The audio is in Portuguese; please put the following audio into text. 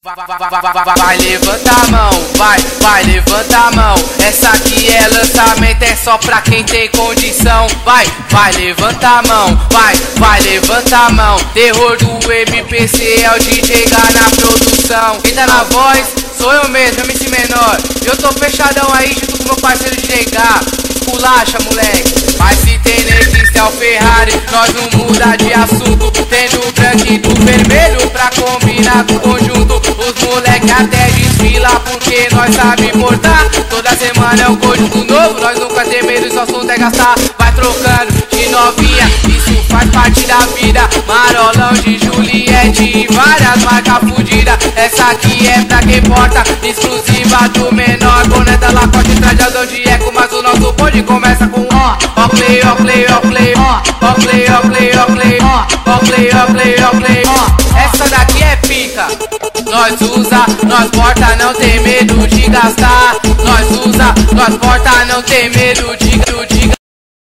Vai, levanta a mão, vai, levanta a mão. Essa aqui é lançamento, é só pra quem tem condição. Vai, levanta a mão, vai, levanta a mão. Terror do MPC é o DJ Gá na produção. Quem tá na voz, sou eu mesmo, MC Menor. Eu tô fechadão aí junto com meu parceiro DJ Gá. Esculacha, moleque. Mas se tem neguista é o Ferrari, nós não muda de assunto. Tendo o branco e do vermelho pra combinar com o conjunto. Os moleque até desfila porque nós sabe portar. Toda semana é um conjunto novo, nós nunca tem medo, só assunto é gastar. Vai trocando de novinha, isso faz parte da vida. Marolão de Juliette e várias marcas fudidas. Essa aqui é pra quem porta, exclusiva do menor. Boneta Lacoste, trajador de eco, mas o nosso bonde começa com ó play, ó play, ó play, ó play, ó play, ó play, ó play, ó play, ó play. Essa daqui é pica. Nós usa, nós porta, não tem medo de gastar. Nós usa, nós porta, não tem medo de gastar.